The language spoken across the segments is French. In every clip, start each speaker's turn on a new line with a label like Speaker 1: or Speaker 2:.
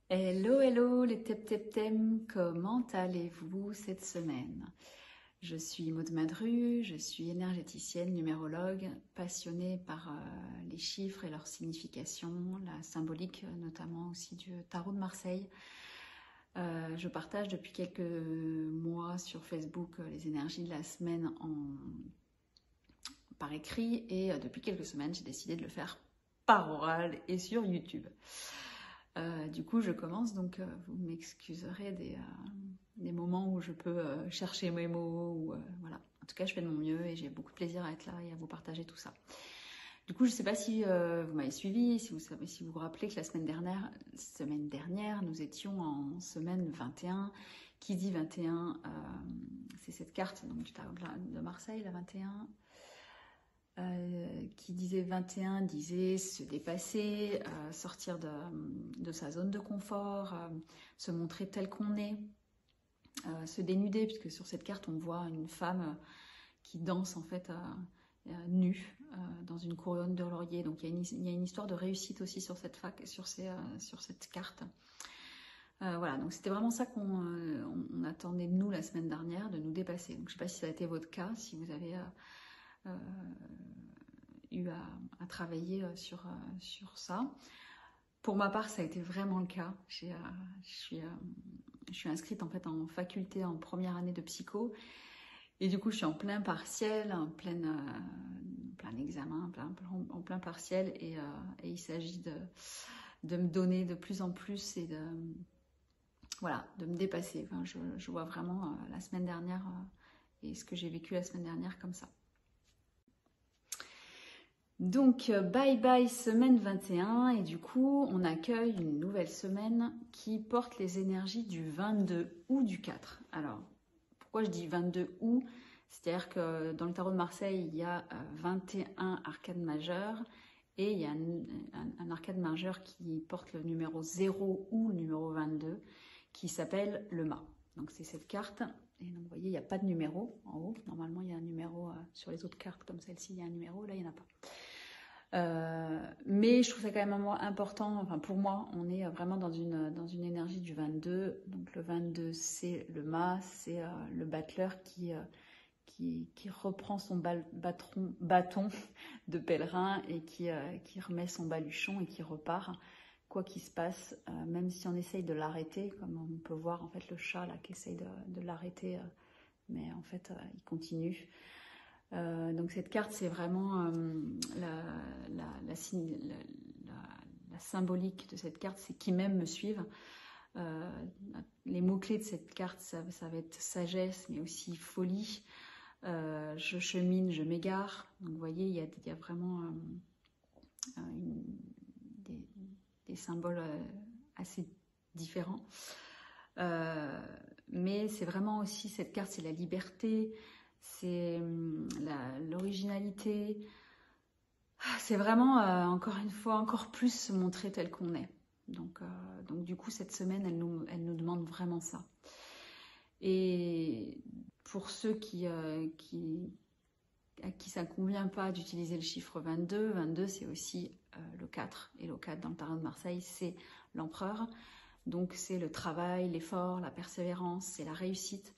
Speaker 1: Hello, hello les tep-tep-tem, comment allez-vous cette semaine? Je suis Maud Madru, je suis énergéticienne, numérologue, passionnée par les chiffres et leur signification, la symbolique notamment aussi du tarot de Marseille. Je partage depuis quelques mois sur Facebook les énergies de la semaine par écrit et depuis quelques semaines j'ai décidé de le faire par oral et sur YouTube. Du coup, je commence, donc vous m'excuserez des moments où je peux chercher mes mots. Voilà. En tout cas, je fais de mon mieux et j'ai beaucoup de plaisir à être là et à vous partager tout ça. Du coup, je ne sais pas si vous m'avez suivi, si vous vous rappelez que la semaine dernière, nous étions en semaine 21. Qui dit 21, c'est cette carte donc, du tarot de Marseille, la 21. Qui disait 21 disait se dépasser, sortir de sa zone de confort, se montrer tel qu'on est, se dénuder, puisque sur cette carte on voit une femme qui danse en fait nue dans une couronne de laurier. Donc il y a une histoire de réussite aussi sur cette carte. Voilà, donc c'était vraiment ça qu'on attendait de nous la semaine dernière, de nous dépasser. Donc je ne sais pas si ça a été votre cas, si vous avez eu à travailler sur ça. Pour ma part, ça a été vraiment le cas. Je suis inscrite en fait en faculté en première année de psycho. Et du coup, je suis en plein partiel, en plein examen, en plein partiel. Et il s'agit de me donner de plus en plus et de me dépasser. Enfin, je vois vraiment la semaine dernière et ce que j'ai vécu la semaine dernière comme ça. Donc, bye bye semaine 21 et du coup, on accueille une nouvelle semaine qui porte les énergies du 22 août du 4. Alors, pourquoi je dis 22 août? C'est-à-dire que dans le tarot de Marseille, il y a 21 arcades majeures et il y a un arcade majeur qui porte le numéro 0 ou le numéro 22 qui s'appelle le mât. Donc, c'est cette carte. Et donc, vous voyez, il n'y a pas de numéro en haut. Normalement, il y a un numéro sur les autres cartes comme celle-ci, il y a un numéro. Là, il n'y en a pas. Mais je trouve ça quand même important, enfin pour moi, on est vraiment dans une énergie du 22. Donc le 22, c'est le mât, c'est le battleur qui reprend son bâton de pèlerin et qui remet son baluchon et qui repart, quoi qu'il se passe, même si on essaye de l'arrêter, comme on peut voir en fait le chat là qui essaye de l'arrêter, mais en fait il continue. Donc cette carte, c'est vraiment la symbolique de cette carte, c'est qui m'aime me suivent. Les mots-clés de cette carte, ça va être sagesse, mais aussi folie. Je chemine, je m'égare. Donc vous voyez, il y a vraiment des symboles assez différents. Mais c'est vraiment aussi, cette carte, c'est la liberté, c'est l'originalité. C'est vraiment, encore une fois, encore plus se montrer tel qu'on est. Donc du coup, cette semaine, elle nous demande vraiment ça. Et pour ceux à qui ça ne convient pas d'utiliser le chiffre 22, 22 c'est aussi le 4. Et le 4 dans le tarot de Marseille, c'est l'empereur. Donc c'est le travail, l'effort, la persévérance, c'est la réussite.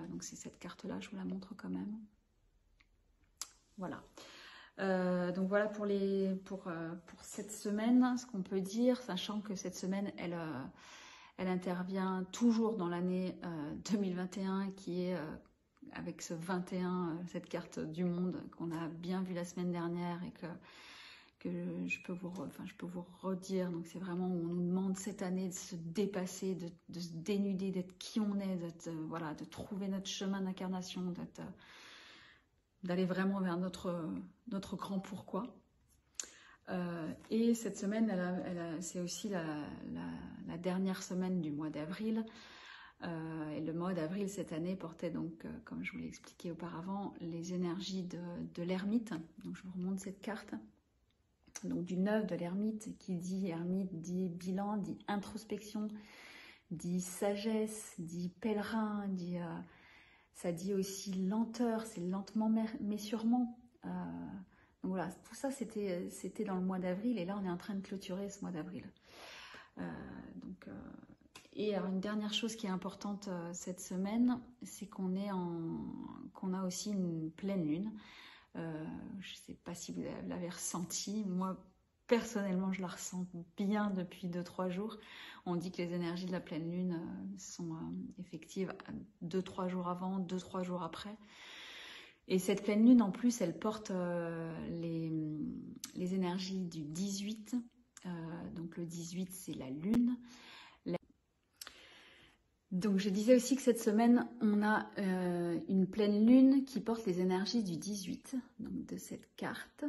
Speaker 1: Donc c'est cette carte-là, je vous la montre quand même. Voilà. Donc voilà pour cette semaine, ce qu'on peut dire, sachant que cette semaine, elle intervient toujours dans l'année 2021, qui est avec ce 21, cette carte du monde qu'on a bien vu la semaine dernière et que je peux vous redire. Donc c'est vraiment où on nous demande cette année de se dépasser, de se dénuder, d'être qui on est, de trouver notre chemin d'incarnation, d'aller vraiment vers notre grand pourquoi. Et cette semaine, c'est aussi la dernière semaine du mois d'avril. Et le mois d'avril cette année portait donc, comme je vous l'ai expliqué auparavant, les énergies de l'ermite. Donc je vous remonte cette carte. Donc du 9 de l'ermite, qui dit ermite, dit bilan, dit introspection, dit sagesse, dit pèlerin, ça dit aussi lenteur, c'est lentement mais sûrement. Donc voilà, tout ça c'était dans le mois d'avril et là on est en train de clôturer ce mois d'avril. Donc Et alors, une dernière chose qui est importante cette semaine, c'est qu'on a aussi une pleine lune. Je ne sais pas si vous l'avez ressenti. Moi, personnellement, je la ressens bien depuis 2-3 jours. On dit que les énergies de la pleine lune sont effectives 2-3 jours avant, 2-3 jours après. Et cette pleine lune, en plus, elle porte les énergies du 18. Donc le 18, c'est la lune. Donc je disais aussi que cette semaine, on a une pleine lune qui porte les énergies du 18, donc de cette carte.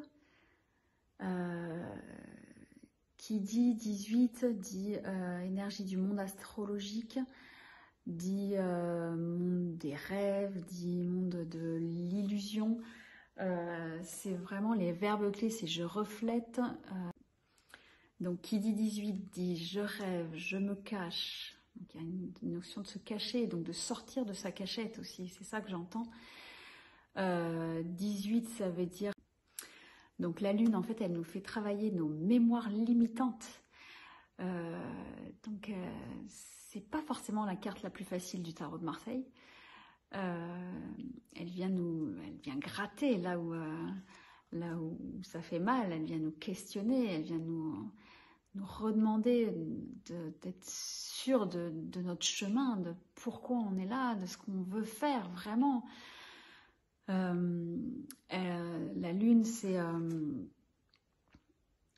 Speaker 1: Qui dit 18, dit énergie du monde astrologique, dit monde des rêves, dit monde de l'illusion. C'est vraiment les verbes clés, c'est je reflète. Donc qui dit 18 dit je rêve, je me cache. Donc il y a une notion de se cacher, donc de sortir de sa cachette aussi, c'est ça que j'entends. 18, ça veut dire... Donc la lune, en fait, elle nous fait travailler nos mémoires limitantes. Donc c'est pas forcément la carte la plus facile du tarot de Marseille. Elle vient gratter là où ça fait mal, elle vient nous questionner, elle vient nous redemander d'être sûr de notre chemin, de pourquoi on est là, de ce qu'on veut faire vraiment. La lune, c'est...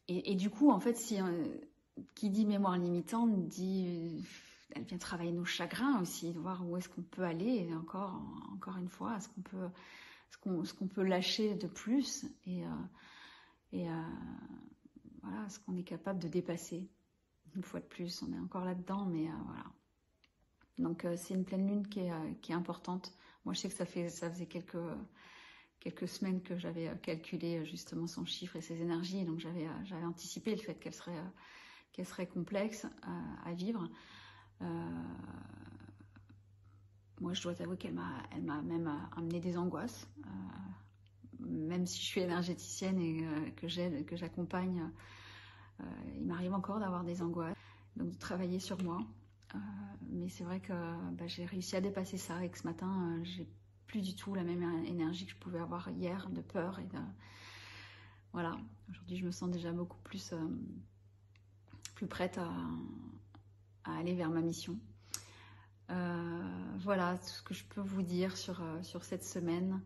Speaker 1: Et du coup, en fait, qui dit mémoire limitante, dit... elle vient travailler nos chagrins aussi, de voir où est-ce qu'on peut aller, et encore une fois, est-ce qu'on peut lâcher de plus, et voilà, ce qu'on est capable de dépasser. Une fois de plus, on est encore là-dedans, mais voilà. Donc c'est une pleine lune qui est importante. Moi, je sais que ça faisait quelques semaines que j'avais calculé justement son chiffre et ses énergies, donc j'avais anticipé le fait qu'elle serait complexe à vivre. Moi, je dois t'avouer qu'elle m'a même amené des angoisses. Même si je suis énergéticienne et que j'accompagne, il m'arrive encore d'avoir des angoisses, donc de travailler sur moi. Mais c'est vrai que j'ai réussi à dépasser ça et que ce matin, j'ai plus du tout la même énergie que je pouvais avoir hier, de peur. Voilà, aujourd'hui, je me sens déjà beaucoup plus prête à aller vers ma mission. Voilà tout ce que je peux vous dire sur cette semaine.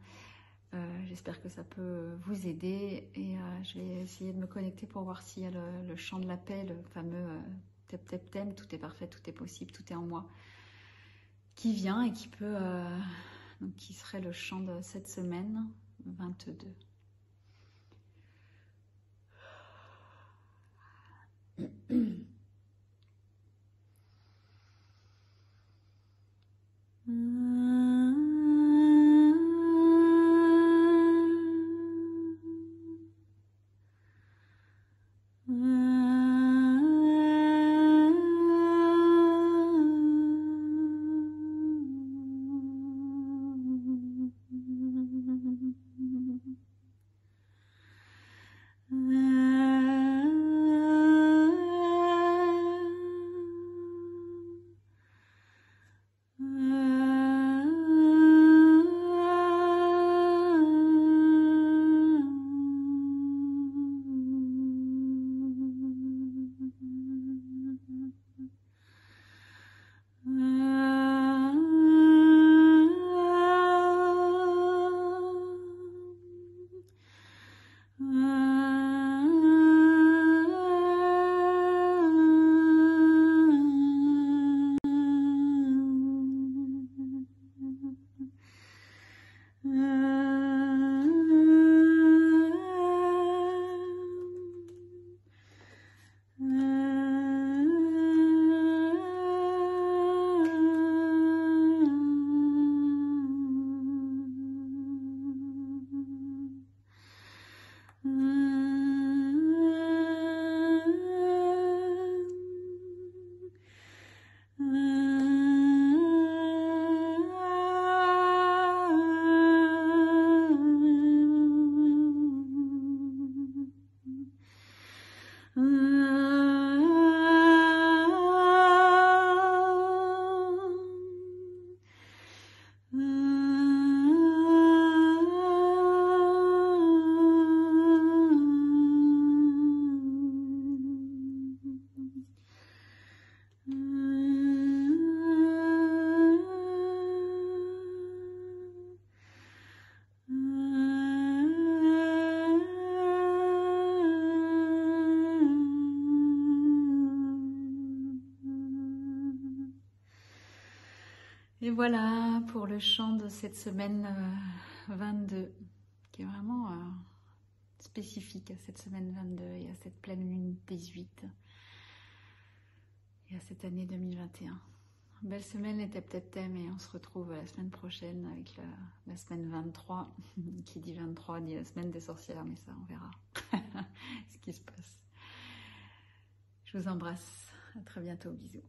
Speaker 1: J'espère que ça peut vous aider et je vais essayer de me connecter pour voir s'il y a le chant de la paix, le fameux Tep Tep Tem, tout est parfait, tout est possible, tout est en moi, qui vient et qui peut, donc qui serait le chant de cette semaine 22. Et voilà pour le chant de cette semaine 22, qui est vraiment spécifique à cette semaine 22 et à cette pleine lune 18 et à cette année 2021. Belle semaine les thème et on se retrouve la semaine prochaine avec la semaine 23. Qui dit 23 dit la semaine des sorcières, mais ça on verra ce qui se passe. Je vous embrasse, à très bientôt, bisous.